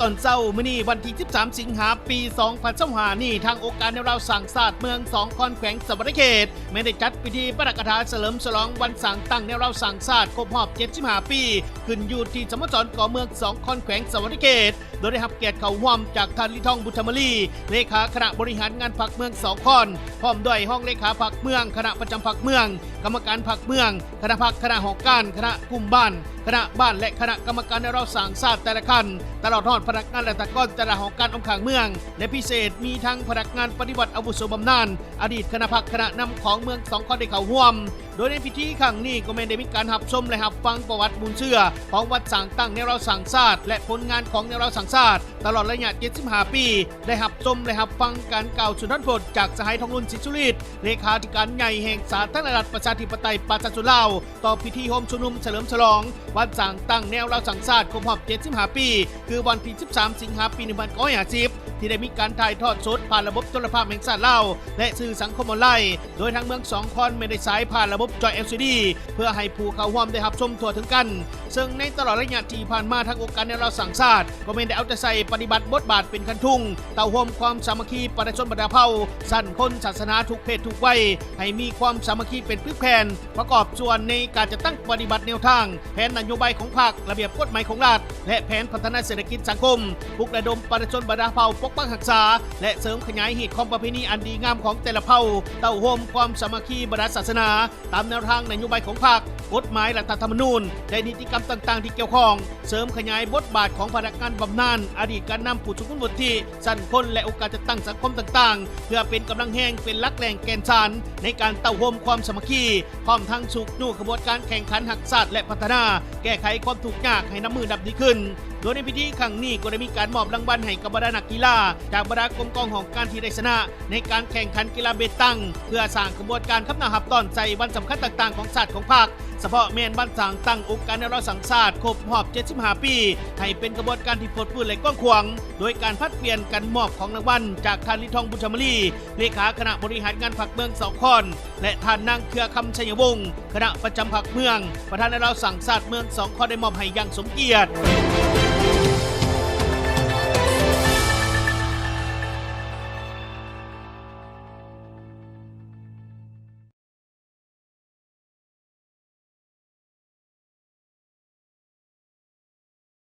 ตอนเช้ามื้อนี้วันที่13สิงหาคมปี2025นี่ทางองค์การแนวเราสั่งศาสตร์เมือง2คอนแขวงสวรรณเขตไม่ได้จัดพิธีประดับกฐาเฉลิมฉลองวันสั่งตั้งแนวเราสั่งศาสตร์ครบรอบ75ปีขึ้นอยู่ที่สโมสรก่อเมือง2คอนแขวงสวรรณเขตโดยได้รับเกียรติเข้าร่วมจากท่านลิทองบุญธรรมลีเลขาคณะบริหารงานพรรคเมือง2คอนพร้อมด้วยห้องเลขาพรรคเมืองคณะประจำพรรคเมืองกรรมการพรรคเมืองคณะพรรคคณะหอการคณะกลุ่มบ้านคณะบ้านและคณะกรรมการแนวเราสั่งศาสตร์แต่ละขั้นตลอดทอดพนักงานและตะก้อนแต่ละหอการองค์ขางเมืองและพิเศษมีทั้งพนักงานปฏิบัติอาวุโสบำนาญอดีตคณะพรรคคณะนำของเมือง2คอนได้เข้าร่วมโดยในพิธีครั้งนี้ก็ไม่ได้มีการหับชมและหับฟังประวัติบุญเชื่อของวัดสั่งตั้งแนวเราสั่งศาสตร์และผลงานของแนวเราสั่งศาสตร์ตลอดระยะ75ปีได้หับชมและหับฟังการกล่าวสุนทรพจน์จากสหายทองรุ่นศิษย์สุริตเลขาธิการใหญ่แห่งสาธารณรัฐประชาธิปไตยประชาชนลาวต่อพิธีโฮมชุมนุมเฉลิมฉลองวันสั่งตั้งแนวเราสั่งศาสตร์ครบรอบ75ปีคือวันที่13สิงหาคมปี1950ที่ได้มีการถ่ายทอดสดผ่านระบบโทรภาพแห่งชาติลาวและสื่อสังคมออนไลน์โดยทางเมือง2คอนไม่ได้สายผ่านระบบจอ LCD เพื่อให้ผู้เข้าร่วมได้รับชมทั่วถึงกันซึ่งในตลอดระยะที่ผ่านมาทางองค์การแนวเราสั่งศาสตร์ก็ไม่ได้เอาใจใส่ปฏิบัติบทบาทเป็นคันทุ่งเต่าห่มความสามัคคีประชาชนบรรดาเผ่าสั้นคนศาสนาทุกเพศทุกวัยให้มีความสามัคคีเป็นพื้นแผ่นประกอบส่วนในการจะตั้งปฏิบัติแนวทางแผนนโยบายของพรรคระเบียบกฎหมายของรัฐและแผนพัฒนาเศรษฐกิจสังคมปลุกระดมประชาชนบรรดาเผ่าปกป้องรักษาและเสริมขยายเหตุของประเพณีอันดีงามของแต่ละเผ่าเต่าห่มความสามัคคีบรรดาศาสนาตามแนวทางนโยบายของพรรคกฎหมายรัฐธรรมนูญและนิติกรรมต่างๆที่เกี่ยวข้องเสริมขยายบทบาทของพนักงานบำนาญอดีตการนำผู้ชุมนุมวุฒิสั้นคนและโอกาสจะตั้งสังคมต่างๆเพื่อเป็นกำลังแห่งเป็นหลักแหล่งแกนสารในการเต่าห่มความสามัคคีพร้อมทั้งสุขนู่ขบวนการแข่งขันหักศาสตร์และพัฒนาแก้ไขความทุกข์ยากให้น้ำมือดับดีขึ้นโดยในพิธีครั้งนี้ก็ได้มีการมอบรางวัลให้กับบรรดานักกีฬาจากบรรดากรมกองของการที่ได้ชนะในการแข่งขันกีฬาเบตตังเพื่อสร้างกระบวนการขับหน้าหับต้อนใจวันสำคัญต่างๆของศาสตร์ของภาคเฉพาะแมนบ้านสั่งตั้งองค์การแนวเราสั่งศาสตร์ครบรอบ75ปีให้เป็นกระบวนการที่โผล่พื้นและกว้างขวางโดยการพัดเปลี่ยนกันมอบของรางวัลจากท่านลิทองบุญธรรมลีเลขาคณะบริหารงานพรรคเมือง2คอนและท่านนางเครือคำชัยวงศ์คณะประจำพรรคเมืองประธานแนวเราสั่งศาสตร์เมือง2คอนได้มอบให้อย่างสมเกียรติ